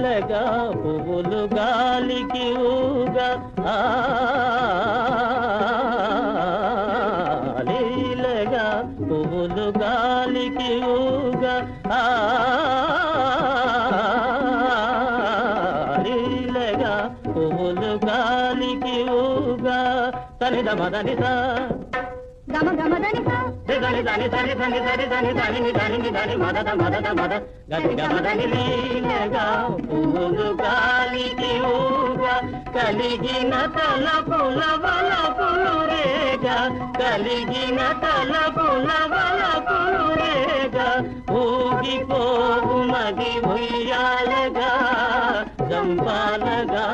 లీలగా పువ్వులు గాలికి ఊగా లీలగా పువ్వులు గాలికి ఊగా లీలగా పువ్వులు గాలికి ఊగా తనిద మదనిసా గమ గమదనిసా దని దని దని దని దని దని దని దని దని మదద మదద మద గది గమదని లీలగా పువ్వులు గాలికి ఊగా కలిగిన తలపుల వలపులు రేగా కలిగిన తలపుల వలపులు రేగా ఊగిపోవు మది ఉయ్యాలగా జంపాలగా